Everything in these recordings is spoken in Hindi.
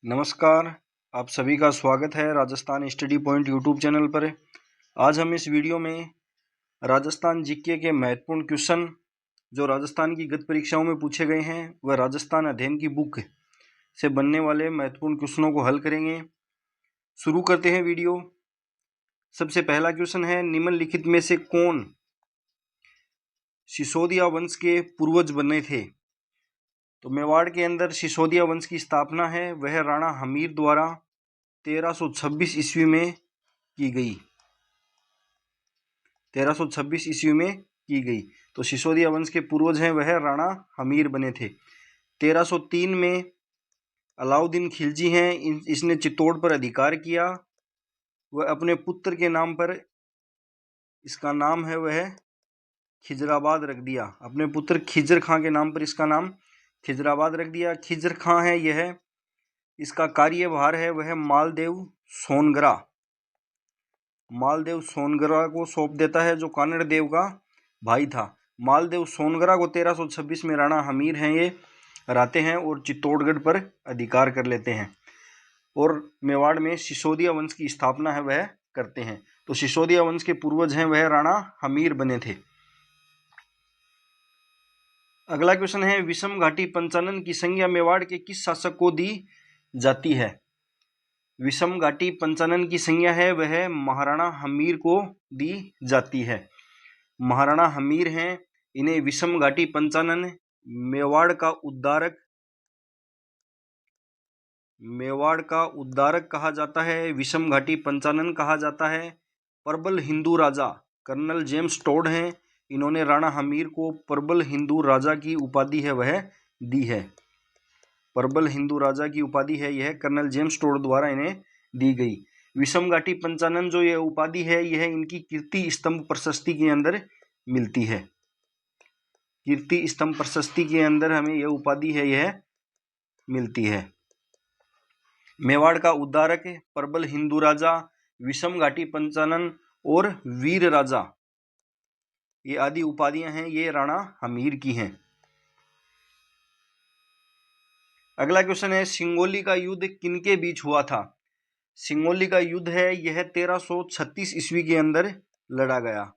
नमस्कार। आप सभी का स्वागत है Rajasthan study point YouTube channel पर। आज हम इस वीडियो में राजस्थान जीके के महत्वपूर्ण क्वेश्चन जो राजस्थान की गत परीक्षाओं में पूछे गए हैं वह राजस्थान अध्ययन की बुक से बनने वाले महत्वपूर्ण क्वेश्चनों को हल करेंगे। शुरू करते हैं वीडियो। सबसे पहला क्वेश्चन है, निम्नलिखित में से कौन सिसोदिया वंश के पूर्वज बने थे? तो मेवाड़ के अंदर सिसोदिया वंश की स्थापना है वह राणा हमीर द्वारा 1326 ईस्वी में की गई। 1326 ईस्वी में की गई। तो सिसोदिया वंश के पूर्वज हैं वह राणा हमीर बने थे। 1303 में अलाउद्दीन खिलजी हैं, इसने चित्तौड़ पर अधिकार किया। वह अपने पुत्र के नाम पर, इसका नाम है वह खिजराबाद रख दिया। अपने पुत्र खिजर खां के नाम पर इसका नाम खिजराबाद रख दिया। खिजर खां है यह, इसका कार्यभार है वह मालदेव सोनगरा को सौंप देता है, जो कानड़ देव का भाई था। मालदेव सोनगरा को 1326 में राणा हमीर हैं ये हराते हैं और चित्तौड़गढ़ पर अधिकार कर लेते हैं और मेवाड़ में सिसोदिया वंश की स्थापना है वह करते हैं। तो सिसोदिया वंश के पूर्वज हैं वह राणा हमीर बने थे। अगला क्वेश्चन है, विषम घाटी पंचानन की संज्ञा मेवाड़ के किस शासक को दी जाती है? विषम घाटी पंचानन की संज्ञा है वह महाराणा हमीर को दी जाती है। महाराणा हमीर हैं, इन्हें विषम घाटी पंचानन मेवाड़ का उद्धारक कहा जाता है। विषम घाटी पंचानन कहा जाता है। प्रबल हिंदू राजा कर्नल जेम्स टोड हैं, इन्होंने राणा हमीर को प्रबल हिंदू राजा की उपाधि है वह दी है। प्रबल हिंदू राजा की उपाधि है यह कर्नल जेम्स टोड द्वारा इन्हें दी गई। विषम घाटी पंचानन जो यह उपाधि है यह इनकी कीर्ति स्तंभ प्रशस्ति के अंदर मिलती है। कीर्ति स्तंभ प्रशस्ति के अंदर हमें यह उपाधि है यह मिलती है। मेवाड़ का उद्धारक प्रबल हिंदू राजा, विषम घाटी पंचानन और वीर राजा, ये आदि उपाधियां हैं ये राणा हमीर की हैं। अगला क्वेश्चन है, सिंगोली का युद्ध किनके बीच हुआ था? सिंगोली का युद्ध है यह 1336 ईस्वी के अंदर लड़ा गया।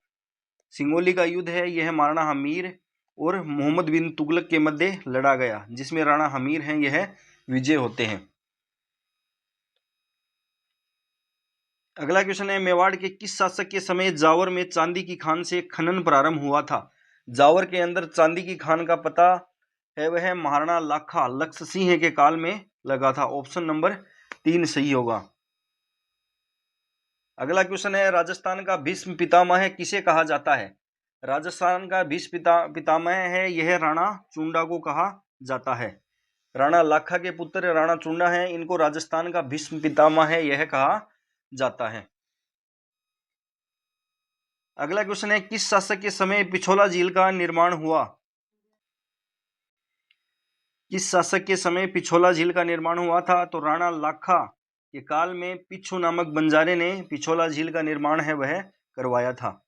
सिंगोली का युद्ध है यह महाराणा हमीर और मोहम्मद बिन तुगलक के मध्य लड़ा गया, जिसमें राणा हमीर हैं यह विजय होते हैं। अगला क्वेश्चन है, मेवाड़ के किस शासक के समय जावर में चांदी की खान से खनन प्रारंभ हुआ था? जावर के अंदर चांदी की खान का पता है वह महाराणा लाखा लक्ष्य सिंह के काल में लगा था। ऑप्शन नंबर 3 सही होगा। अगला क्वेश्चन है, राजस्थान का भीष्म पितामह किसे कहा जाता है? राजस्थान का भीष्म पितामह है यह राणा चुंडा को कहा जाता है। राणा लाखा के पुत्र राणा चुंडा हैं, इनको राजस्थान का भीष्म पितामह है यह कहा जाता है। अगला क्वेश्चन है, किस शासक के समय पिछोला झील का निर्माण हुआ? किस शासक के समय पिछोला झील का निर्माण हुआ था? तो राणा लाखा के काल में पिच्छू नामक बंजारे ने पिछोला झील का निर्माण है वह करवाया था।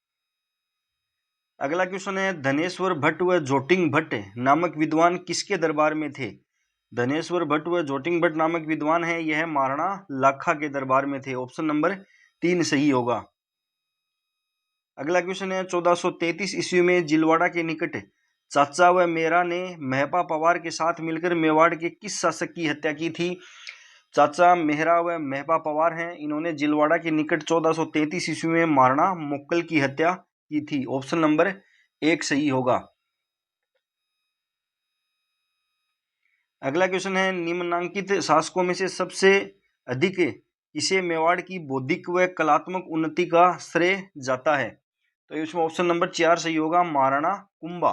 अगला क्वेश्चन है, धनेश्वर भट्ट व जोटिंग भट्ट नामक विद्वान किसके दरबार में थे? धनेश्वर भट्ट व जोटिंग भट्ट नामक विद्वान है यह महाराणा लाखा के दरबार में थे। ऑप्शन नंबर 3 सही होगा। अगला क्वेश्चन है, 1433 ईस्वी में जिलवाड़ा के निकट चाचा व मेरा ने महपा पवार के साथ मिलकर मेवाड़ के किस शासक की हत्या की थी? चाचा मेहरा व महपा पवार हैं, इन्होंने जिलवाड़ा के निकट 1433 ईस्वी में महाराणा मोक्कल की हत्या की थी। ऑप्शन नंबर 1 सही होगा। अगला क्वेश्चन है, निम्नांकित शासकों में से सबसे अधिक किसे मेवाड़ की बौद्धिक व कलात्मक उन्नति का श्रेय जाता है? तो इसमें ऑप्शन नंबर 4 सही होगा, महाराणा कुंभा।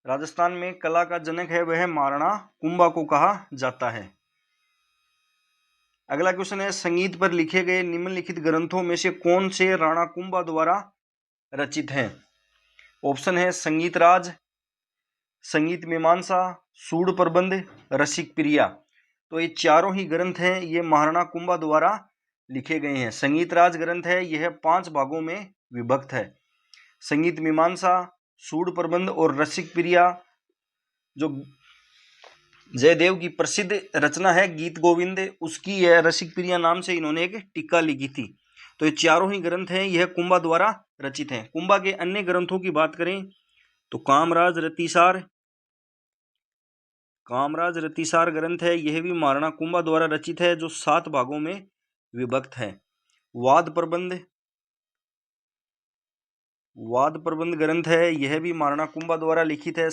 राजस्थान में कला का जनक है वह महाराणा कुंभा को कहा जाता है। अगला क्वेश्चन है, संगीत पर लिखे गए निम्नलिखित ग्रंथों में से कौन से राणा कुंभा द्वारा रचित हैं? ऑप्शन है संगीत राज, संगीत मीमांसा, सूड प्रबंध, रसिक प्रिया। तो ये चारों ही ग्रंथ हैं ये महाराणा कुंभा द्वारा लिखे गए हैं। संगीत राज ग्रंथ है यह 5 भागों में विभक्त है। संगीत मीमांसा, सूड प्रबंध और रसिक प्रिया जो जयदेव की प्रसिद्ध रचना है गीत गोविंद, उसकी यह रसिक प्रिया नाम से इन्होंने एक टीका लिखी थी। तो ये चारों ही ग्रंथ हैं, यह कुंभा द्वारा रचित हैं। कुंभा के अन्य ग्रंथों की बात करें तो कामराज रतिसार ग्रंथ है, यह भी महाराणा कुंभा द्वारा रचित है, जो 7 भागों में विभक्त है। वाद प्रबंध ग्रंथ है, यह भी महाराणा कुंभा द्वारा लिखित है।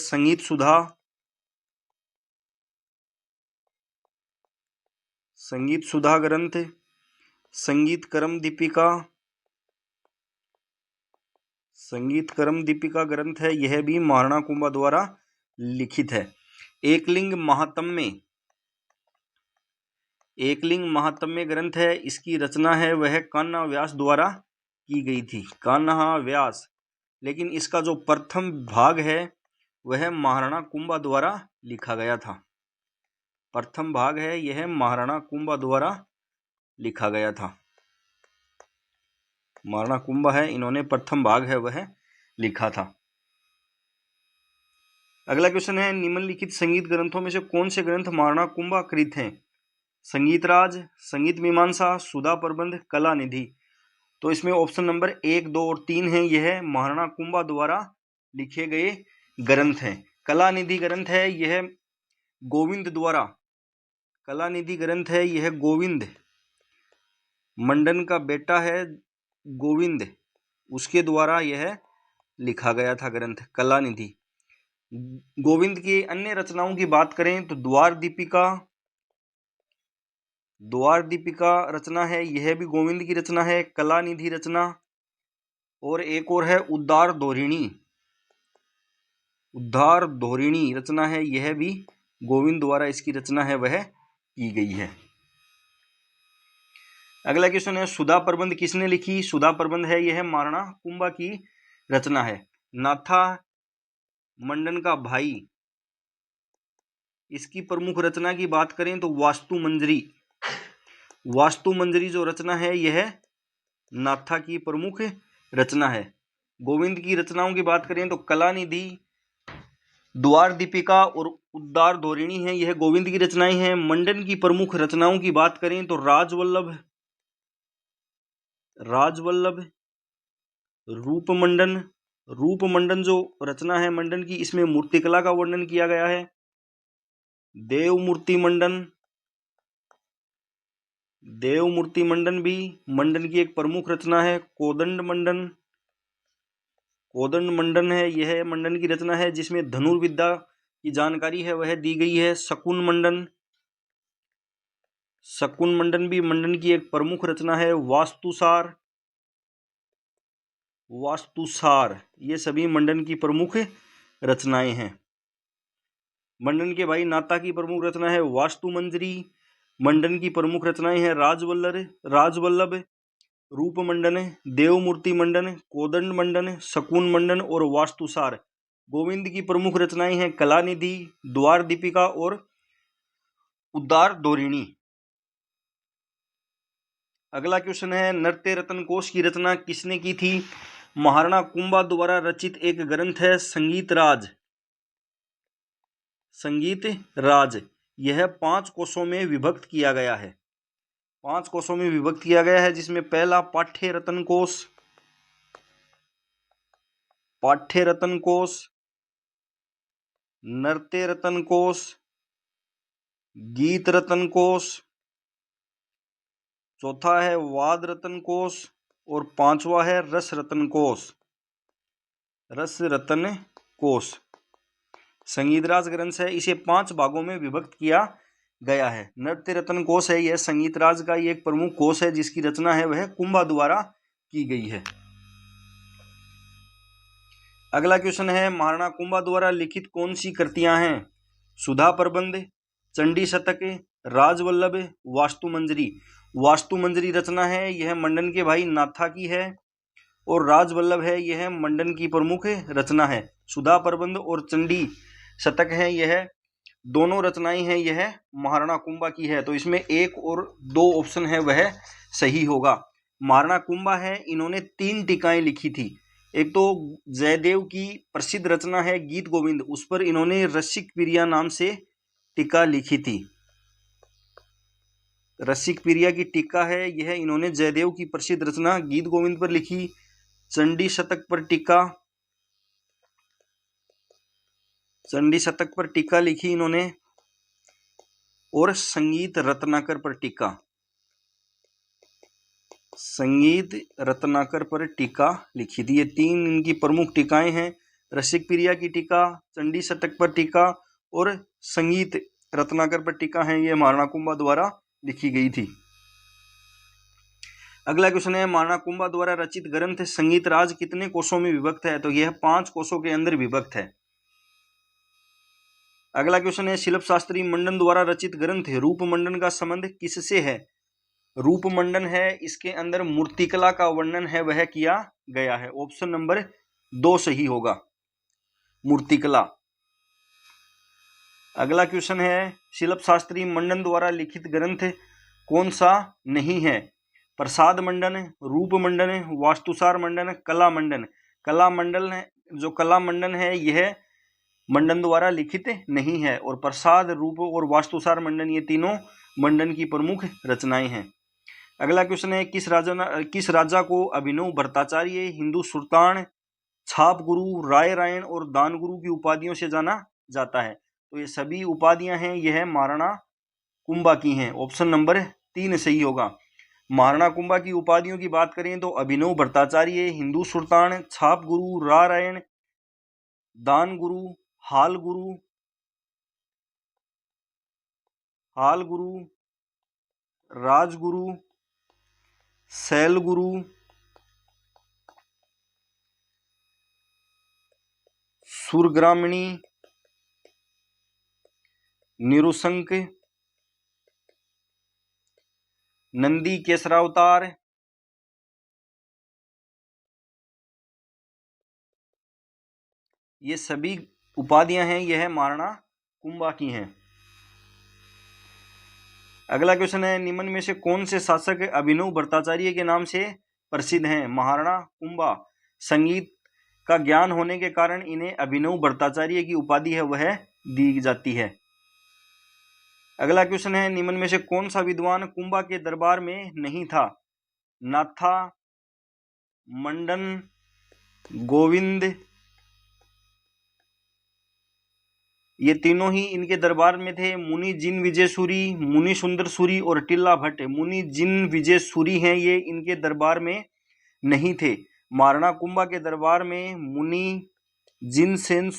संगीत सुधा ग्रंथ, संगीत करम दीपिका ग्रंथ है, यह भी महाराणा कुंभा द्वारा लिखित है। एकलिंग महात्म्य ग्रंथ है, इसकी रचना है वह कान्हा व्यास द्वारा की गई थी, कान्हा व्यास। लेकिन इसका जो प्रथम भाग है वह महाराणा कुंभा द्वारा लिखा गया था। प्रथम भाग है यह महाराणा कुंभा द्वारा लिखा गया था। महाराणा कुंभा है, इन्होंने प्रथम भाग है वह लिखा था। अगला क्वेश्चन है, निम्नलिखित संगीत ग्रंथों में से कौन से ग्रंथ महाराणा कुंभा कृत हैं? संगीत राज, संगीत मीमांसा, सुधा प्रबंध, कला निधि। तो इसमें ऑप्शन नंबर 1, 2 और 3 है, यह महाराणा कुंभा द्वारा लिखे गए ग्रंथ हैं। कला निधि ग्रंथ है यह गोविंद द्वारा, कला निधि ग्रंथ है यह गोविंद मंडन का बेटा है, गोविंद, उसके द्वारा यह लिखा गया था ग्रंथ कला निधि। गोविंद की अन्य रचनाओं की बात करें तो द्वार दीपिका रचना है, यह भी गोविंद की रचना है। कला निधि रचना, और एक और है उद्धार धोरिणी रचना है, यह भी गोविंद द्वारा इसकी रचना है वह की गई है। अगला क्वेश्चन है, सुधा प्रबंध किसने लिखी? सुधा प्रबंध है यह महाराणा कुंभा की रचना है। नाथा मंडन का भाई, इसकी प्रमुख रचना की बात करें तो वास्तु मंजरी जो रचना है यह नाथा की प्रमुख रचना है। गोविंद की रचनाओं की बात करें तो कला निधि, द्वार दीपिका और उद्धार धोरिणी है, यह गोविंद की रचनाएं हैं। मंडन की प्रमुख रचनाओं की बात करें तो राजवल्लभ, रूपमंडन जो रचना है मंडन की, इसमें मूर्तिकला का वर्णन किया गया है। देवमूर्ति मंडन भी मंडन की एक प्रमुख रचना है। कोदंड मंडन है, यह मंडन की रचना है जिसमें धनुर्विद्या की जानकारी है वह दी गई है। शकुन मंडन भी मंडन की एक प्रमुख रचना है। वास्तुसार, ये सभी मंडन की प्रमुख रचनाएं हैं। मंडन के भाई नाथा की प्रमुख रचना है वास्तु मंजरी। मंडन की प्रमुख रचनाएं हैं राजवल्लभ, रूपमंडन, देवमूर्ति मंडन, कोदंड मंडन, शकुन मंडन और वास्तुसार। गोविंद की प्रमुख रचनाएं हैं कला निधि, द्वार दीपिका और उद्धार धोरिणी। अगला क्वेश्चन है, नृत्य रत्न कोश की रचना किसने की थी? महाराणा कुंभा द्वारा रचित एक ग्रंथ है संगीत राज। यह 5 कोशों में विभक्त किया गया है। 5 कोशों में विभक्त किया गया है, जिसमें पहला पाठ्य रत्न कोश, नृत्य रत्न कोश, गीत रत्न कोश, चौथा है वाद रत्न कोश और 5वां है रस रत्न कोश। संगीत राज ग्रंथ है, इसे 5 भागों में विभक्त किया गया है। नृत्य रत्न कोश है यह संगीत राज का एक प्रमुख कोश है, जिसकी रचना है वह कुंभा द्वारा की गई है। अगला क्वेश्चन है, महाराणा कुंभा द्वारा लिखित कौन सी कृतियां हैं? सुधा प्रबंध, चंडी शतक, राजवल्लभ, वास्तु मंजरी रचना है यह मंडन के भाई नाथा की है, और राजवल्लभ है यह मंडन की प्रमुख रचना है। सुधा प्रबंध और चंडी शतक है, यह दोनों रचनाएं हैं यह महाराणा कुंभा की है। तो इसमें 1 और 2 ऑप्शन है वह सही होगा। महाराणा कुंभा है, इन्होंने 3 टीकाएं लिखी थी। एक तो जयदेव की प्रसिद्ध रचना है गीत गोविंद, उस पर इन्होंने रसिक प्रिया नाम से टीका लिखी थी? रसिक प्रिया की टीका है यह इन्होंने जयदेव की प्रसिद्ध रचना गीत गोविंद पर लिखी, चंडी शतक पर टीका लिखी इन्होंने, और संगीत रत्नाकर पर टीका लिखी थी। ये 3 इनकी प्रमुख टीकाएं हैं, रसिक प्रिया की टीका, चंडी शतक पर टीका और संगीत रत्नाकर पर टीका है। ये महाराणा कुंभा द्वारा लिखी गई थी। अगला क्वेश्चन है, महाराणा कुंभा द्वारा रचित ग्रंथ संगीत राज कितने कोशों में विभक्त है? तो यह 5 कोशों के अंदर विभक्त है। अगला क्वेश्चन है, शिल्प शास्त्री मंडन द्वारा रचित ग्रंथ रूप मंडन का संबंध किससे है? रूप मंडन है, इसके अंदर मूर्तिकला का वर्णन है वह किया गया है। ऑप्शन नंबर 2 सही होगा, मूर्तिकला। अगला क्वेश्चन है, शिल्प शास्त्री मंडन द्वारा लिखित ग्रंथ कौन सा नहीं है? प्रसाद मंडन, रूप मंडन, वास्तुसार मंडन, कला मंडन। कला मंडन है यह मंडन द्वारा लिखित नहीं है, और प्रसाद, रूप और वास्तुसार मंडन ये तीनों मंडन की प्रमुख रचनाएं हैं। अगला क्वेश्चन है, किस राजा को अभिनव भट्टाचार्य, हिंदू सुल्तान, छाप गुरु, राय रायण और दान गुरु की उपाधियों से जाना जाता है? तो ये सभी उपाधियां हैं यह महाराणा कुंभा की हैं। ऑप्शन नंबर 3 सही होगा। महाराणा कुंभा की उपाधियों की बात करें तो अभिनव भट्टाचार्य, हिंदू सुल्तान, छाप गुरु, रायण, दान गुरु, हाल गुरु, राजगुरु, शैल गुरु, सुरग्रामणी, निरुशंक, नंदी केसरावतार, ये सभी उपाधियां हैं यह महाराणा कुंभा की हैं। अगला क्वेश्चन है, निम्न में से कौन से शासक अभिनव भट्टाचार्य के नाम से प्रसिद्ध हैं? महाराणा कुंभा संगीत का ज्ञान होने के कारण इन्हें अभिनव भट्टाचार्य की उपाधि है वह दी जाती है। अगला क्वेश्चन है, निम्न में से कौन सा विद्वान कुंभा के दरबार में नहीं था? नाथा, मंडन, गोविंद, ये तीनों ही इनके दरबार में थे। मुनि जिन विजय सूरी, मुनि सुंदर सूरी और टिल्ला भट्ट। मुनि जिन विजय सूरी हैं ये इनके दरबार में नहीं थे। महाराणा कुंभा के दरबार में मुनि जिनसेन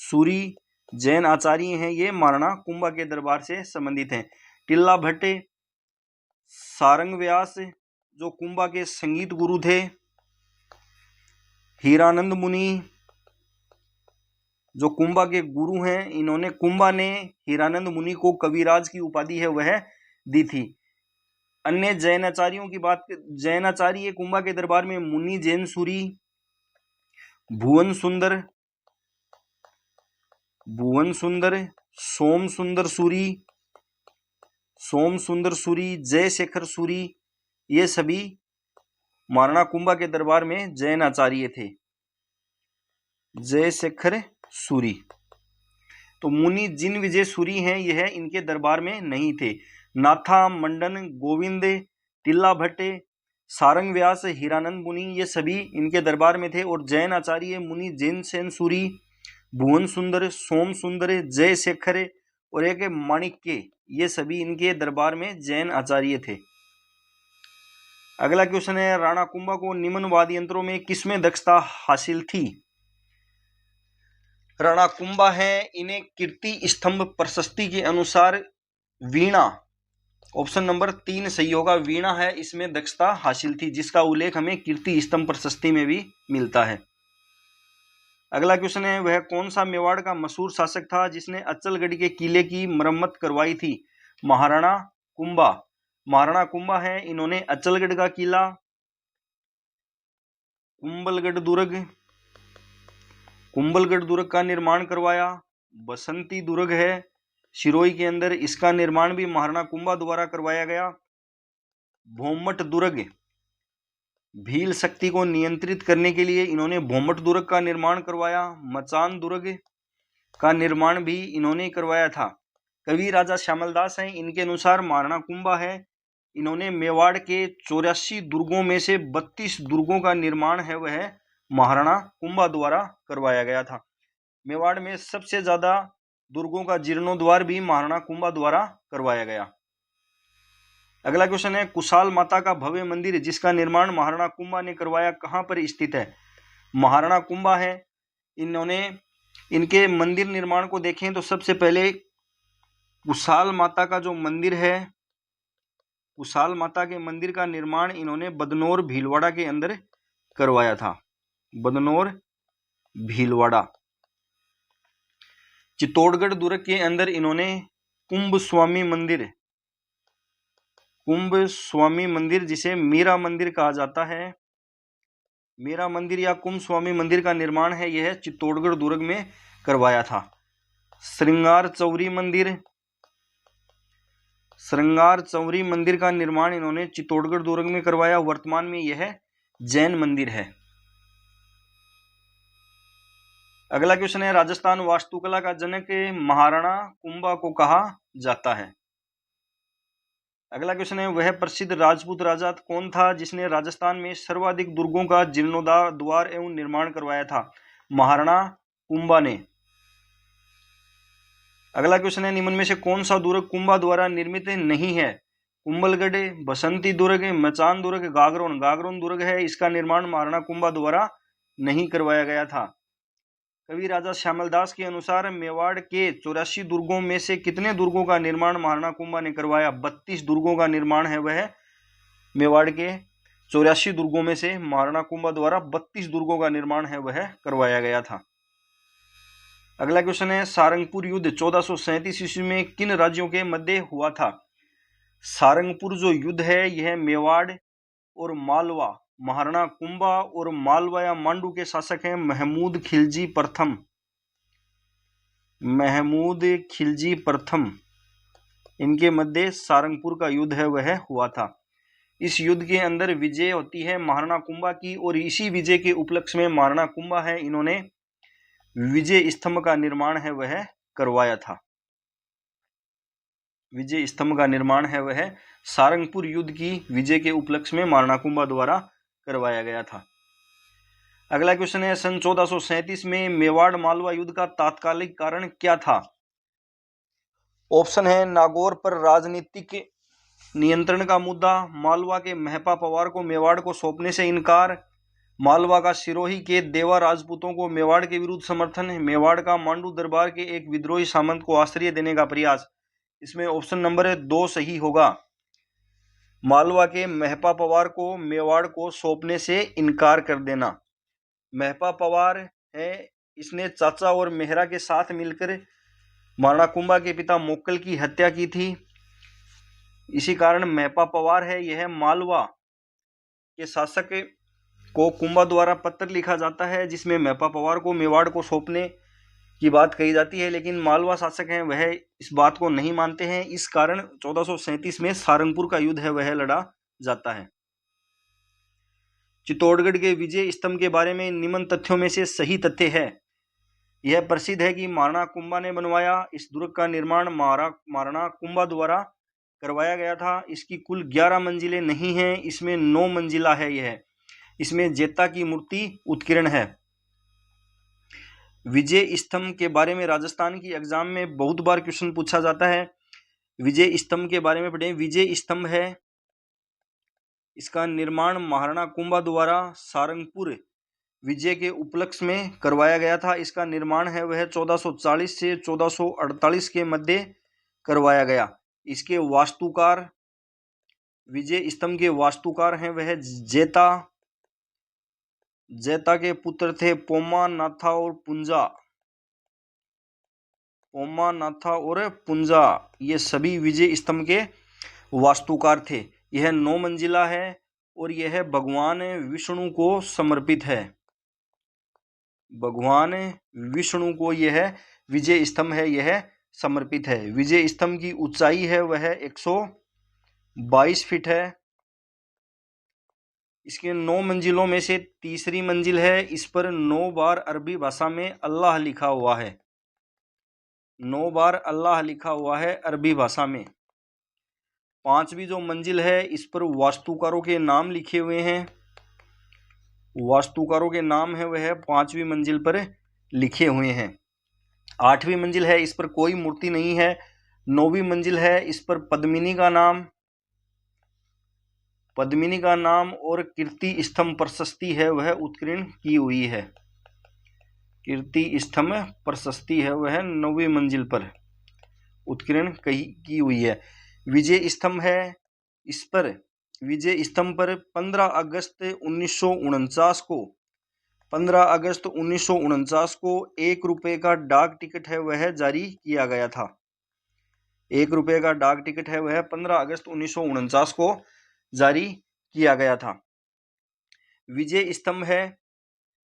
सूरी जैन आचार्य हैं, ये महाराणा कुंभा के दरबार से संबंधित हैं। टिल्ला भट्ट, सारंग व्यास जो कुंभा के संगीत गुरु थे, हीरानंद मुनि जो कुंभा के गुरु हैं, इन्होंने कुंभा ने हीरानंद मुनि को कविराज की उपाधि है वह दी थी। अन्य जैन आचार्यों की बात, जैन आचार्य कुंभा के दरबार में मुनि जैन सूरी, भुवन सुंदर, सोम सुंदर सूरी, जयशेखर सूरी, ये सभी महाराणा कुंभा के दरबार में जैन आचार्य थे। जयशेखर सूरी, तो मुनि जिन विजय सूरी हैं यह इनके दरबार में नहीं थे। नाथा, मंडन, गोविंद, टिल्ला भट्ट, सारंग व्यास, हीरानंद मुनि ये सभी इनके दरबार में थे। और जैन आचार्य मुनि जैन सेन सूरी, भुवन सुंदर, सोम सुंदर, जयशेखर और एक माणिक्य, ये सभी इनके दरबार में जैन आचार्य थे। अगला क्वेश्चन है, राणा कुंभा को निम्न वाद्य यंत्रों में किसमें दक्षता हासिल थी? राणा कुंभा है, इन्हें कीर्ति स्तंभ प्रशस्ति के अनुसार वीणा, ऑप्शन नंबर 3 सही होगा, वीणा है इसमें दक्षता हासिल थी, जिसका उल्लेख हमें कीर्ति स्तंभ प्रशस्ति में भी मिलता है। अगला क्वेश्चन है, वह कौन सा मेवाड़ का मशहूर शासक था जिसने अच्चलगढ़ के किले की मरम्मत करवाई थी? महाराणा कुंभा। महाराणा कुंभा है, इन्होंने अच्चलगढ़ का किला, कुंभलगढ़ दुर्ग का निर्माण करवाया। बसंती दुर्ग है सिरोही के अंदर, इसका निर्माण भी महाराणा कुंभा द्वारा करवाया गया। भोमट दुर्ग, भील शक्ति को नियंत्रित करने के लिए इन्होंने भोमट दुर्ग का निर्माण करवाया। मचान दुर्ग, का निर्माण भी इन्होंने करवाया था। कवि राजा श्यामलदास हैं, इनके अनुसार महाराणा कुंभा है, इन्होंने मेवाड़ के 84 दुर्गों में से 32 दुर्गों का निर्माण है वह महाराणा कुंभा द्वारा करवाया गया था। मेवाड़ में सबसे ज्यादा दुर्गों का जीर्णोद्वार भी महाराणा कुंभा द्वारा करवाया गया। अगला क्वेश्चन है, कुशाल माता का भव्य मंदिर जिसका निर्माण महाराणा कुंभा ने करवाया कहां पर स्थित है? महाराणा कुंभा है, इन्होंने इनके मंदिर निर्माण को देखें तो सबसे पहले कुशाल माता का जो मंदिर है, कुशाल माता के मंदिर का निर्माण इन्होंने बदनौर भीलवाड़ा के अंदर करवाया था। बदनौर भीलवाड़ा। चित्तौड़गढ़ दुर्ग के अंदर इन्होंने कुंभ स्वामी मंदिर जिसे मीरा मंदिर कहा जाता है, मीरा मंदिर या कुंभ स्वामी मंदिर का निर्माण है यह चित्तौड़गढ़ दुर्ग में करवाया था। श्रृंगार चौरी मंदिर का निर्माण इन्होंने चित्तौड़गढ़ दुर्ग में करवाया। वर्तमान में यह जैन मंदिर है। अगला क्वेश्चन है, राजस्थान वास्तुकला का जनक महाराणा कुंभा को कहा जाता है? अगला क्वेश्चन है, वह प्रसिद्ध राजपूत राजा कौन था जिसने राजस्थान में सर्वाधिक दुर्गों का जीर्णोद्वार एवं निर्माण करवाया था? महाराणा कुंभा ने। अगला क्वेश्चन है, निम्न में से कौन सा दुर्ग कुंभा द्वारा निर्मित नहीं है? कुंभलगढ़, बसंती दुर्ग, मचान दुर्ग, गागरोन दुर्ग है, इसका निर्माण महाराणा कुंभा द्वारा नहीं करवाया गया था। कवि राजा श्यामलदास के अनुसार मेवाड़ के 84 दुर्गों में से कितने दुर्गों का निर्माण महाराणा कुंभा ने करवाया? 32 दुर्गों का निर्माण है वह मेवाड़ के 84 दुर्गों में से महाराणा कुंभा द्वारा 32 दुर्गों का निर्माण है वह करवाया गया था। अगला क्वेश्चन है, सारंगपुर युद्ध 1437 ईस्वी में किन राज्यों के मध्य हुआ था? सारंगपुर जो युद्ध है यह मेवाड़ और मालवा, महाराणा कुंभा और मालवा या मांडू के शासक हैं महमूद खिलजी प्रथम, इनके मध्य सारंगपुर का युद्ध है वह हुआ था। इस युद्ध के अंदर विजय होती है महाराणा कुंभा की और इसी विजय के उपलक्ष्य में महाराणा कुंभा है, इन्होंने विजय स्तंभ का निर्माण है वह करवाया था। विजय स्तंभ का निर्माण है वह सारंगपुर युद्ध की विजय के उपलक्ष्य में महाराणा कुंभा द्वारा करवाया गया था। अगला क्वेश्चन है, सन 1437 में मेवाड़ मालवा युद्ध का तात्कालिक कारण क्या था? ऑप्शन है, नागौर पर राजनीतिक नियंत्रण का मुद्दा, मालवा के महपा पवार को मेवाड़ को सौंपने से इनकार, मालवा का सिरोही के देवा राजपूतों को मेवाड़ के विरुद्ध समर्थन, मेवाड़ का मांडू दरबार के एक विद्रोही सामंत को आश्रय देने का प्रयास। इसमें ऑप्शन नंबर 2 सही होगा। मालवा के महपा पवार को मेवाड़ को सौंपने से इनकार कर देना। महपा पवार है, इसने चाचा और मेहरा के साथ मिलकर महाराणा कुंभा के पिता मोक्कल की हत्या की थी, इसी कारण महपा पवार है यह मालवा के शासक को कुंभा द्वारा पत्र लिखा जाता है जिसमें महपा पवार को मेवाड़ को सौंपने की बात कही जाती है, लेकिन मालवा शासक हैं वह इस बात को नहीं मानते हैं, इस कारण 1437 में सारंगपुर का युद्ध है वह लड़ा जाता है। चित्तौड़गढ़ के विजय स्तंभ के बारे में निम्न तथ्यों में से सही तथ्य है। यह प्रसिद्ध है कि महाराणा कुंभा ने बनवाया। इस दुर्ग का निर्माण महाराणा कुंभा द्वारा करवाया गया था। इसकी कुल 11 मंजिलें नहीं हैं, इसमें 9 मंजिला है यह। इसमें जेता की मूर्ति उत्कीर्ण है। विजय स्तंभ के बारे में राजस्थान की एग्जाम में बहुत बार क्वेश्चन पूछा जाता है। विजय स्तंभ के बारे में पढ़ें। विजय स्तंभ है, इसका निर्माण महाराणा कुंभा द्वारा सारंगपुर विजय के उपलक्ष्य में करवाया गया था। इसका निर्माण है वह 1440 से 1448 के मध्य करवाया गया। इसके वास्तुकार, विजय स्तंभ के वास्तुकार हैं वह जेता के पुत्र थे पोमा नाथा और पुंजा, ये सभी विजय स्तंभ के वास्तुकार थे। यह 9 मंजिला है और यह भगवान विष्णु को समर्पित है। भगवान विष्णु को यह विजय स्तंभ है यह समर्पित है। विजय स्तंभ की ऊंचाई है वह 122 फीट है। इसके 9 मंजिलों में से तीसरी मंजिल है, इस पर 9 बार अरबी भाषा में अल्लाह लिखा हुआ है। 9 बार अल्लाह लिखा हुआ है अरबी भाषा में। 5वीं जो मंजिल है इस पर वास्तुकारों के नाम लिखे हुए हैं। वास्तुकारों के नाम है वह 5वीं मंजिल पर लिखे हुए हैं। 8वीं मंजिल है इस पर कोई मूर्ति नहीं है। 9वीं मंजिल है इस पर पद्मिनी का नाम और कीर्ति स्तंभ प्रशस्ति है वह उत्कीर्ण की हुई है। कीर्ति स्तंभ प्रशस्ति है वह 9वीं मंजिल पर उत्कीर्ण की हुई है। विजय स्तंभ है इस पर विजय स्तंभ पर 15 अगस्त 1949 को 1 रुपए का डाक टिकट है वह जारी किया गया था। 1 रुपए का डाक टिकट है वह 15 अगस्त 1949 को जारी किया गया था। विजय स्तंभ है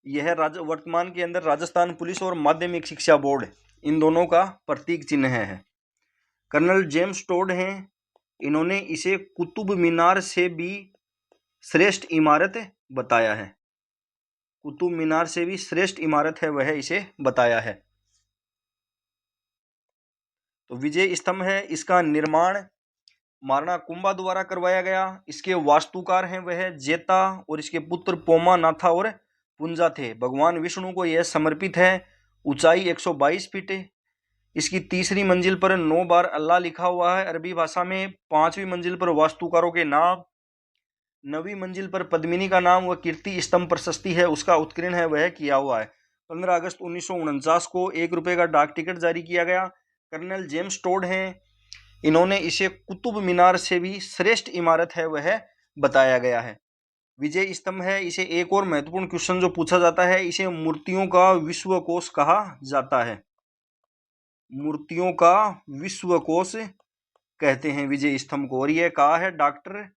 यह वर्तमान के अंदर राजस्थान पुलिस और माध्यमिक शिक्षा बोर्ड इन दोनों का प्रतीक चिन्ह है। कर्नल जेम्स टोड हैं, इन्होंने इसे कुतुब मीनार से भी श्रेष्ठ इमारत बताया है। कुतुब मीनार से भी श्रेष्ठ इमारत है वह इसे बताया है। तो विजय स्तंभ है इसका निर्माण महाराणा कुंभा द्वारा करवाया गया। इसके वास्तुकार हैं वह जेता और इसके पुत्र पोमा नाथा और पुंजा थे। भगवान विष्णु को यह समर्पित है। ऊंचाई 122 फीट है। इसकी 3री मंजिल पर 9 बार अल्लाह लिखा हुआ है अरबी भाषा में। 5वीं मंजिल पर वास्तुकारों के नाम, 9वीं मंजिल पर पद्मिनी का नाम व कीर्ति स्तंभ प्रशस्ति है उसका उत्कीर्ण है वह किया हुआ है। 15 अगस्त 1949 को 1 रुपए का डाक टिकट जारी किया गया। कर्नल जेम्स टोड हैं, इन्होंने इसे कुतुब मीनार से भी श्रेष्ठ इमारत है वह बताया गया है। विजय स्तंभ है इसे एक और महत्वपूर्ण क्वेश्चन जो पूछा जाता है, इसे मूर्तियों का विश्वकोश कहा जाता है। मूर्तियों का विश्वकोश कहते हैं विजय स्तंभ को, और यह कहा है डॉक्टर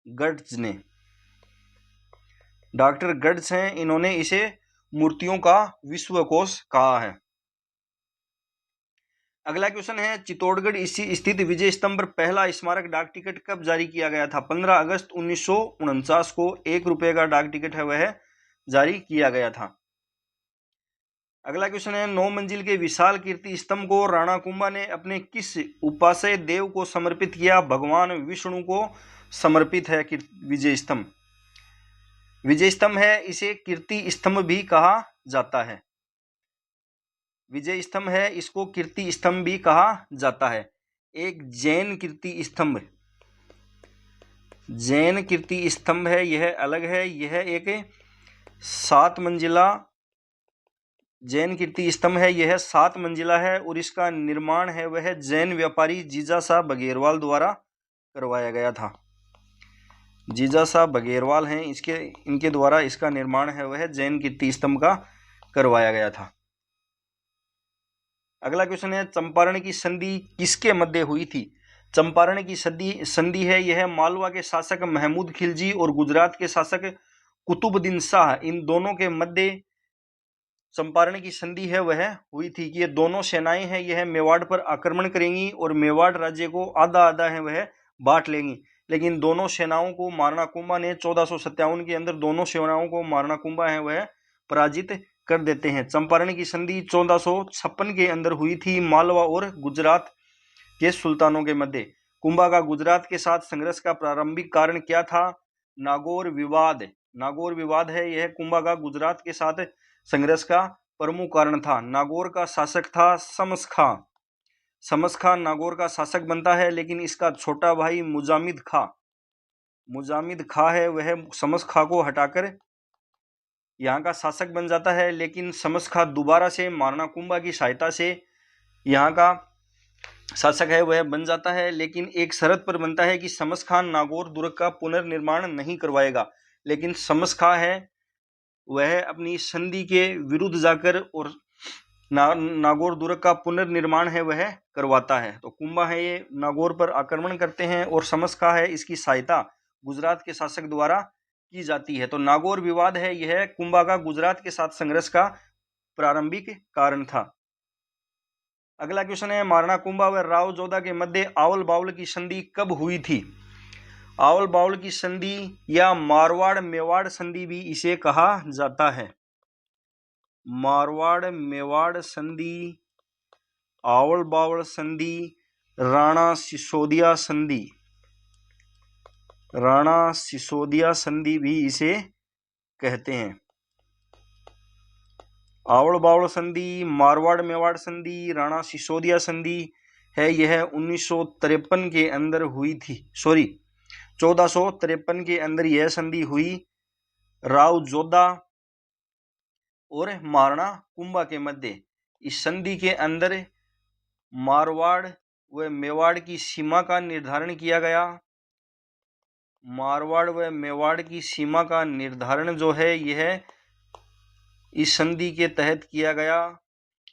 गर्ट्ज ने। डॉक्टर गर्ट्ज हैं, इन्होंने इसे मूर्तियों का विश्वकोश कहा है। अगला क्वेश्चन है चित्तौड़गढ़ स्थित विजय स्तंभ पर पहला स्मारक डाक टिकट कब जारी किया गया था? 15 अगस्त 1949 को 1 रुपए का डाक टिकट है वह जारी किया गया था। अगला क्वेश्चन है 9 मंजिल के विशाल कीर्ति स्तंभ को राणा कुंभा ने अपने किस उपास्य देव को समर्पित किया? भगवान विष्णु को समर्पित है विजय स्तंभ। विजय स्तंभ है इसे कीर्ति स्तंभ भी कहा जाता है। विजय स्तंभ है इसको कीर्ति स्तंभ भी कहा जाता है। एक जैन कीर्ति स्तंभ है, यह अलग है। यह एक 7 मंजिला जैन कीर्ति स्तंभ है, यह 7 मंजिला है और इसका निर्माण है वह जैन व्यापारी जीजाशाह बघेरवाल द्वारा करवाया गया था। जीजाशाह बघेरवाल हैं, इनके द्वारा इसका निर्माण है वह जैन कीर्ति स्तंभ का करवाया गया था। अगला क्वेश्चन है चंपारण की संधि किसके मध्य हुई थी? चंपारण की संधि है यह मालवा के शासक महमूद खिलजी और गुजरात के शासक कुतुबुद्दीन शाह, इन दोनों के मध्य चंपारण की संधि है वह हुई थी कि ये दोनों सेनाएं हैं यह मेवाड़ पर आक्रमण करेंगी और मेवाड़ राज्य को आधा आधा है वह बांट लेंगी। लेकिन दोनों सेनाओं को महाराणा कुंभा ने 1457 के अंदर दोनों सेनाओं को महाराणा कुंभा है वह पराजित कर देते हैं। चंपारण की संधि 1456 के अंदर हुई थी मालवा और गुजरात के सुल्तानों के मध्य। कुंभा का गुजरात के साथ संघर्ष का प्रारंभिक कारण क्या था? नागौर विवाद है यह कुंभा का गुजरात के साथ संघर्ष का प्रमुख कारण था। नागौर का शासक था शमस खां नागौर का शासक बनता है, लेकिन इसका छोटा भाई मुजामिद खां है वह शमस खां को हटाकर यहाँ का शासक बन जाता है। लेकिन शमस खां दोबारा से महाराणा कुंभा की सहायता से यहाँ का शासक है वह बन जाता है, लेकिन एक शर्त पर बनता है कि शमस खां नागौर दुर्ग का पुनर्निर्माण नहीं करवाएगा। लेकिन शमस खां है वह अपनी संधि के विरुद्ध जाकर और नागौर दुर्ग का पुनर्निर्माण है वह करवाता है। तो कुंभा है ये नागौर पर आक्रमण करते हैं और शमस खां है इसकी सहायता गुजरात के शासक द्वारा की जाती है। तो नागौर विवाद है यह कुंभा का गुजरात के साथ संघर्ष का प्रारंभिक कारण था। अगला क्वेश्चन है महाराणा कुंभा व राव जोधा के मध्य आवल बावल की संधि कब हुई थी? आवल बावल की संधि या मारवाड़ मेवाड़ संधि भी इसे कहा जाता है। मारवाड़ मेवाड़ संधि आवल बावल संधि, राणा सिसोदिया संधि, राणा सिसोदिया संधि भी इसे कहते हैं। आवल बावल संधि, मारवाड़ मेवाड़ संधि, राणा सिसोदिया संधि है, यह 1953 के अंदर हुई थी। 1453 के अंदर यह संधि हुई राव जोधा और महाराणा कुंभा के मध्य। इस संधि के अंदर मारवाड़ व मेवाड़ की सीमा का निर्धारण किया गया। मारवाड़ व मेवाड़ की सीमा का निर्धारण जो है यह इस संधि के तहत किया गया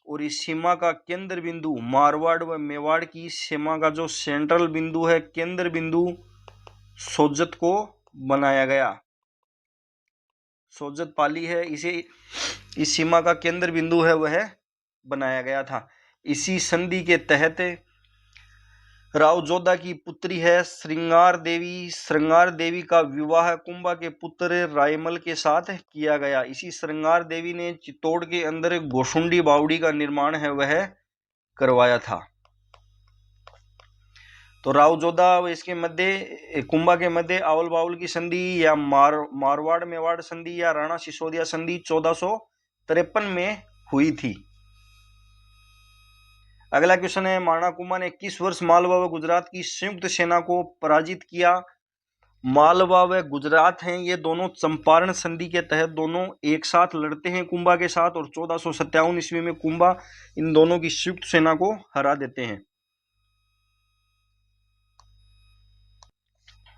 और इस सीमा का केंद्र बिंदु, मारवाड़ व मेवाड़ की सीमा का जो सेंट्रल बिंदु है, केंद्र बिंदु सोजत को बनाया गया। सोजत पाली है, इसे इस सीमा का केंद्र बिंदु है वह बनाया गया था। इसी संधि के तहत राव जोधा की पुत्री है श्रृंगार देवी, श्रृंगार देवी का विवाह कुंभा के पुत्र रायमल के साथ किया गया। इसी श्रृंगार देवी ने चित्तौड़ के अंदर गोशुंडी बावड़ी का निर्माण है वह करवाया था। तो राव जोधा व इसके मध्य कुंभा के मध्य आवल बावल की संधि या मारवाड़ मेवाड़ संधि या राणा सिसोदिया संधि 1453 में हुई थी। अगला क्वेश्चन है, महाराणा कुंभा ने किस वर्ष मालवा व गुजरात की संयुक्त सेना को पराजित किया? मालवा व गुजरात हैं ये दोनों चंपारण संधि के तहत दोनों एक साथ लड़ते हैं कुंभा के साथ और 1457 ईस्वी में कुंभा इन दोनों की संयुक्त सेना को हरा देते हैं।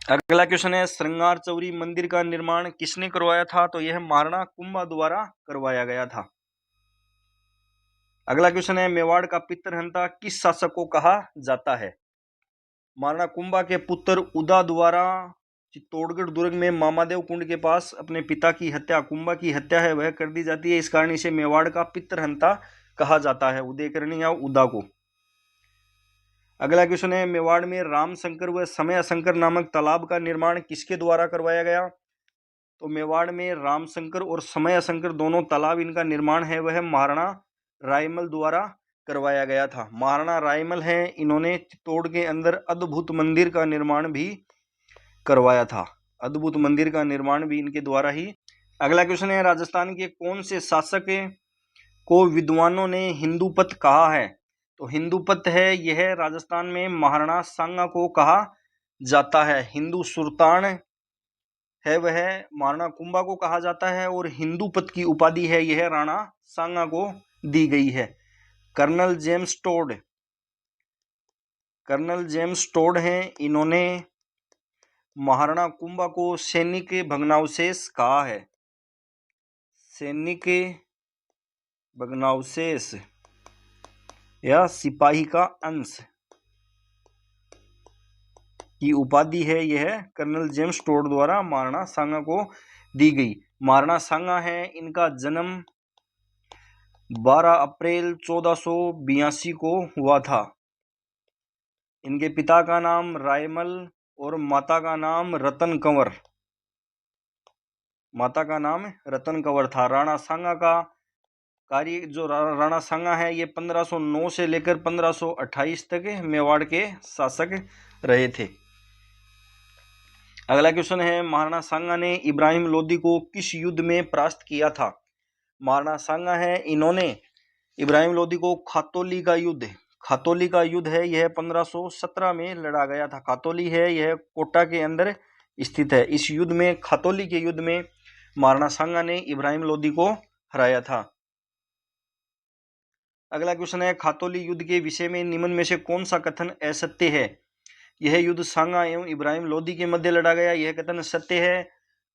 अगला क्वेश्चन है, श्रृंगार चौरी मंदिर का निर्माण किसने करवाया था? तो यह महाराणा कुंभा द्वारा करवाया गया था। अगला क्वेश्चन है, मेवाड़ का पितरहंता किस शासक को कहा जाता है? महाराणा कुंभा के पुत्र उदा द्वारा चित्तौड़गढ़ दुर्ग में मामादेव कुंड के पास अपने पिता की हत्या, कुंभा की हत्या है वह कर दी जाती है। इस कारण इसे मेवाड़ का पितरहंता कहा जाता है, उदयकर्णी या उदा को। अगला क्वेश्चन है, मेवाड़ में रामशंकर व समयशंकर नामक तालाब का निर्माण किसके द्वारा करवाया गया? तो मेवाड़ में रामशंकर और समयशंकर दोनों तालाब, इनका निर्माण है वह महाराणा रायमल द्वारा करवाया गया था। महाराणा रायमल हैं, इन्होंने चित्तौड़ के अंदर अद्भुत मंदिर का निर्माण भी करवाया था। अद्भुत मंदिर का निर्माण भी इनके द्वारा ही। अगला क्वेश्चन है, राजस्थान के कौन से शासक को विद्वानों ने हिंदूपत कहा है? तो हिंदूपत है यह राजस्थान में महाराणा सांगा को कहा जाता है। हिंदू सुल्तान है वह महाराणा कुंभा को कहा जाता है और हिंदूपत की उपाधि है यह राणा सांगा को दी गई है। कर्नल जेम्स टोड हैं, इन्होंने महाराणा कुंभा को सैनिक भग्नावशेष कहा है। सैनिक भग्नावशेष या सिपाही का अंश की उपाधि है यह कर्नल जेम्स टोड द्वारा महाराणा सांगा को दी गई। महाराणा सांगा है, इनका जन्म 12 अप्रैल 1482 को हुआ था। इनके पिता का नाम रायमल और माता का नाम रतन कंवर था। राणा सांगा का कार्य जो राणा सांगा है ये 1509 से लेकर 1528 तक मेवाड़ के शासक रहे थे। अगला क्वेश्चन है, महाराणा सांगा ने इब्राहिम लोदी को किस युद्ध में परास्त किया था? महाराणा सांगा है, इन्होंने इब्राहिम लोदी को खातौली का युद्ध है यह 1517 में लड़ा गया था। खातौली है यह कोटा के अंदर स्थित है। इस युद्ध में, खातौली के युद्ध में महाराणा सांगा ने इब्राहिम लोदी को हराया था। अगला क्वेश्चन है, खातौली युद्ध के विषय में निम्न में से कौन सा कथन असत्य है? यह युद्ध सांगा एवं इब्राहिम लोदी के मध्य लड़ा गया, यह कथन सत्य है।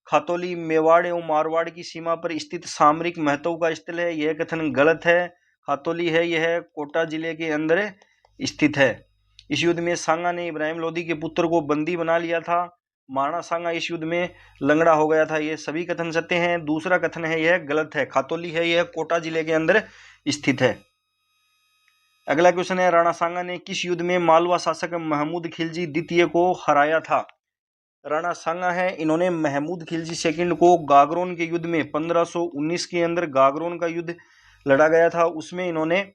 खातौली मेवाड़ एवं मारवाड़ की सीमा पर स्थित सामरिक महत्व का स्थल है, यह कथन गलत है। खातौली है यह कोटा जिले के अंदर स्थित है। इस युद्ध में सांगा ने इब्राहिम लोदी के पुत्र को बंदी बना लिया था। महाराणा सांगा इस युद्ध में लंगड़ा हो गया था। ये सभी कथन सत्य हैं। दूसरा कथन है यह गलत है। खातौली है यह कोटा जिले के अंदर स्थित है। अगला क्वेश्चन है, राणा सांगा ने किस युद्ध में मालवा शासक महमूद खिलजी द्वितीय को हराया था? राणा सांगा है, इन्होंने महमूद खिलजी सेकंड को गागरोन के युद्ध में 1519 के अंदर गागरोन का युद्ध लड़ा गया था, उसमें इन्होंने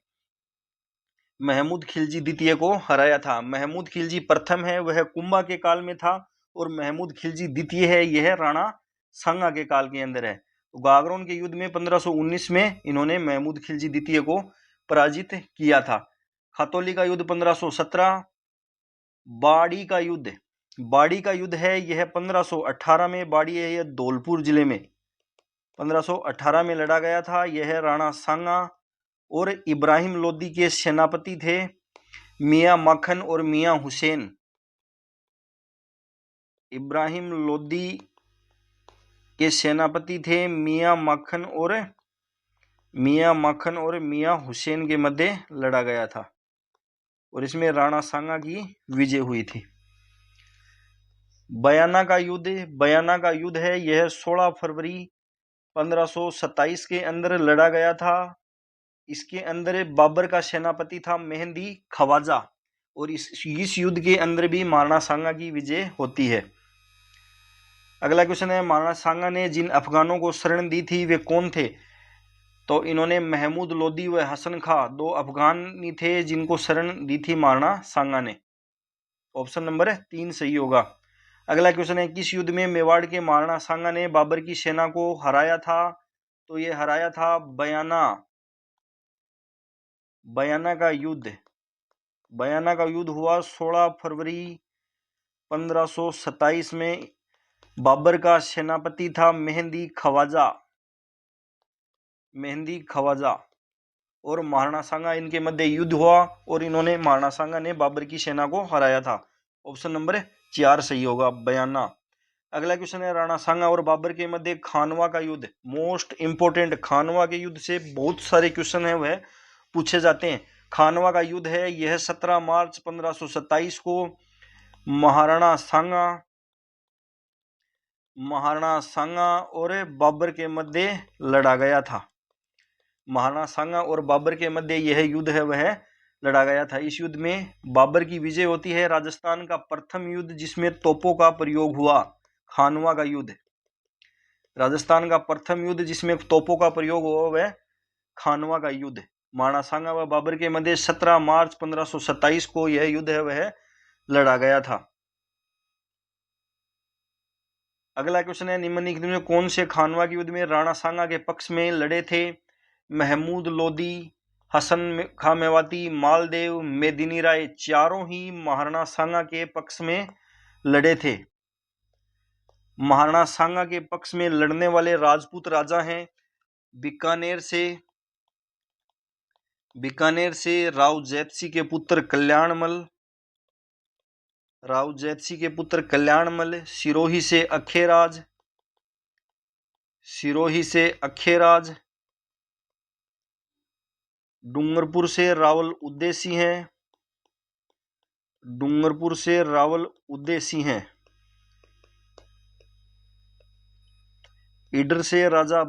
महमूद खिलजी द्वितीय को हराया था। महमूद खिलजी प्रथम है वह कुंभा के काल में था, और महमूद खिलजी द्वितीय है यह राणा सांगा के काल के अंदर है। तो गागरोन के युद्ध में 1519 में इन्होंने महमूद खिलजी द्वितीय को पराजित किया था। खतौली का युद्ध 1517। बाड़ी का युद्ध है यह 1518 में, बाड़ी है यह धौलपुर जिले में 1518 में लड़ा गया था। यह राणा सांगा और इब्राहिम लोदी के सेनापति थे मियां माखन और मियां हुसैन। इब्राहिम लोदी के सेनापति थे मियां माखन और मियां हुसैन के मध्य लड़ा गया था, और इसमें राणा सांगा की विजय हुई थी। बयाना का युद्ध है यह 16 फरवरी 1527 के अंदर लड़ा गया था। इसके अंदर बाबर का सेनापति था मेहंदी खवाजा, और इस युद्ध के अंदर भी महाराणा सांगा की विजय होती है। अगला क्वेश्चन है, महाराणा सांगा ने जिन अफगानों को शरण दी थी वे कौन थे? तो इन्होंने महमूद लोदी व हसन खां, दो अफगानी थे जिनको शरण दी थी महाराणा सांगा ने। ऑप्शन नंबर 3 सही होगा। अगला क्वेश्चन है, किस युद्ध में मेवाड़ के महाराणा सांगा ने बाबर की सेना को हराया था? तो ये हराया था बयाना का युद्ध हुआ 16 फरवरी 1527 में। बाबर का सेनापति था मेहंदी खवाजा और महाराणा सांगा, इनके मध्य युद्ध हुआ और इन्होंने महाराणा सांगा ने बाबर की सेना को हराया था। ऑप्शन नंबर 4 सही होगा, बयाना। अगला क्वेश्चन है, राणा सांगा और बाबर के मध्य खानवा का युद्ध। मोस्ट इंपोर्टेंट, खानवा के युद्ध से बहुत सारे क्वेश्चन है वह पूछे जाते हैं। खानवा का युद्ध है यह 17 मार्च 1527 को महाराणा सांगा और बाबर के मध्य लड़ा गया था। महाराणा सांगा और बाबर के मध्य यह युद्ध है वह लड़ा गया था। इस युद्ध में बाबर की विजय होती है। राजस्थान का प्रथम युद्ध जिसमें तोपों का प्रयोग हुआ, खानवा का युद्ध। राजस्थान का प्रथम युद्ध जिसमें तोपों का प्रयोग हुआ वह खानवा का युद्ध। महाराणा सांगा व बाबर के मध्य 17 मार्च 1527 को यह युद्ध है वह लड़ा गया था। अगला क्वेश्चन है, निम्नलिखित में कौन से खानवा के युद्ध में राणा सांगा के पक्ष में लड़े थे? महमूद लोदी, हसन खां मेवाती, मालदेव, मेदिनी राय, चारों ही महाराणा सांगा के पक्ष में लड़े थे। महाराणा सांगा के पक्ष में लड़ने वाले राजपूत राजा हैं बीकानेर से राव जैतसी के पुत्र कल्याणमल, सिरोही से अखेराज, डूंगरपुर से रावल उदयसी हैं, ईडर से राजा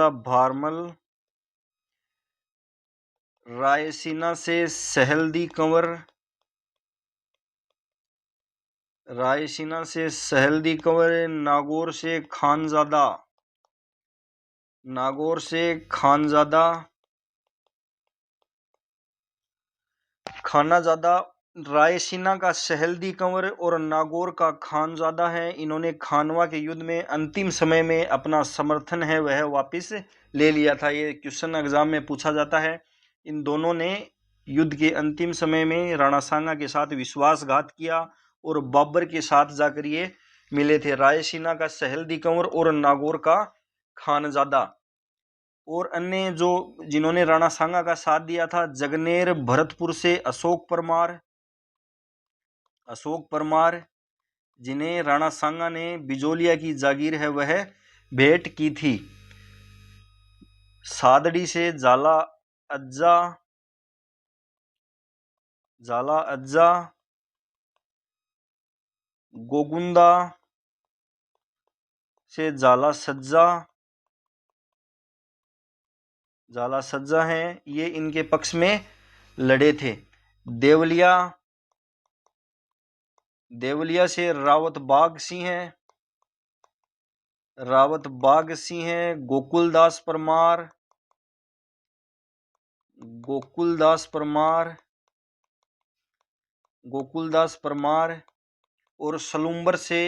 भारमल, रायसीना से सहलदी कंवर, नागौर से खानाजादा। रायसीना का सहलदी कंवर और नागौर का खानजादा है। इन्होंने खानवा के युद्ध में अंतिम समय में अपना समर्थन है वह वापस ले लिया था। ये क्वेश्चन एग्जाम में पूछा जाता है। इन दोनों ने युद्ध के अंतिम समय में राणा सांगा के साथ विश्वासघात किया और बाबर के साथ जाकर ये मिले थे। रायसीना का सहलदी कंवर और नागौर का खानजादा। और अन्य जो जिन्होंने राणा सांगा का साथ दिया था, जगनेर भरतपुर से अशोक परमार, जिन्हें राणा सांगा ने बिजोलिया की जागीर है वह भेंट की थी। सादड़ी से जाला अज्जा, गोगुंदा से जाला सज्जा हैं, ये इनके पक्ष में लड़े थे। देवलिया से रावत बाग सिंह हैं, गोकुलदास परमार, गोकुलदास परमार और सलूम्बर से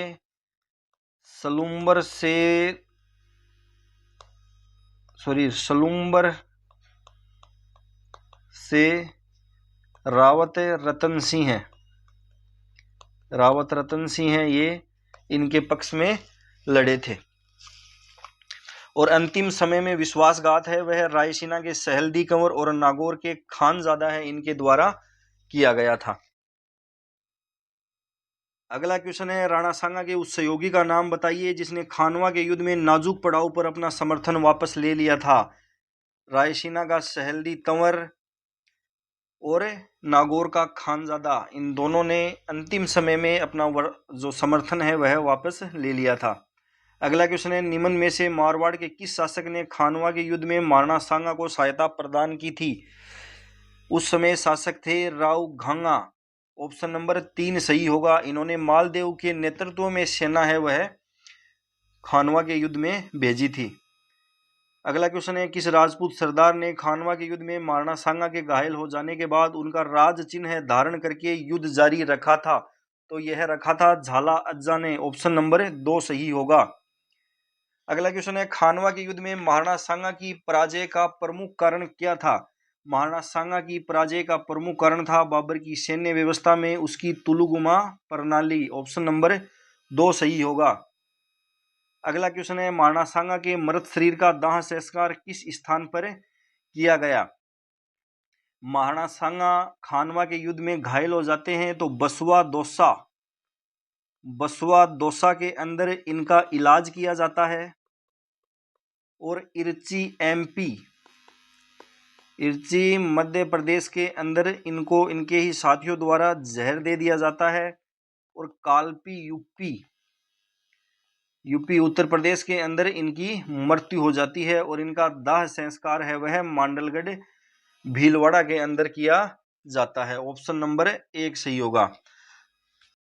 रावत रतन सिंह हैं, ये इनके पक्ष में लड़े थे। और अंतिम समय में विश्वासघात है वह रायसीना के सहेलदी कंवर और नागौर के खानजादा है, इनके द्वारा किया गया था। अगला क्वेश्चन है, राणा सांगा के उस सहयोगी का नाम बताइए जिसने खानवा के युद्ध में नाजुक पड़ाव पर अपना समर्थन वापस ले लिया था। रायसीना का सहेलदी कंवर और नागौर का खानजादा, इन दोनों ने अंतिम समय में अपना जो समर्थन है वह वापस ले लिया था। अगला क्वेश्चन है, निम्न में से मारवाड़ के किस शासक ने खानवा के युद्ध में महाराणा सांगा को सहायता प्रदान की थी? उस समय शासक थे राव घांगा। ऑप्शन नंबर 3 सही होगा। इन्होंने मालदेव के नेतृत्व में सेना है वह खानवा के युद्ध में भेजी थी। अगला क्वेश्चन है, किस राजपूत सरदार ने खानवा के युद्ध में महाराणा सांगा के घायल हो जाने के बाद उनका राज चिन्ह धारण करके युद्ध जारी रखा था? तो यह रखा था झाला अज्जा ने। ऑप्शन नंबर 2 सही होगा। अगला क्वेश्चन है, खानवा के युद्ध में महाराणा सांगा की पराजय का प्रमुख कारण क्या था? महाराणा सांगा की पराजय का प्रमुख कारण था बाबर की सैन्य व्यवस्था में उसकी तुलुगुमा प्रणाली। ऑप्शन नंबर 2 सही होगा। अगला क्वेश्चन है, महाराणा सांगा के मृत शरीर का दाह संस्कार किस स्थान पर किया गया? महाराणा सांगा खानवा के युद्ध में घायल हो जाते हैं तो बसवा दोसा के अंदर इनका इलाज किया जाता है। और इर्ची मध्य प्रदेश के अंदर इनको इनके ही साथियों द्वारा जहर दे दिया जाता है। और कालपी यूपी उत्तर प्रदेश के अंदर इनकी मृत्यु हो जाती है और इनका दाह संस्कार है वह मांडलगढ़ भीलवाड़ा के अंदर किया जाता है। ऑप्शन नंबर 1 सही होगा।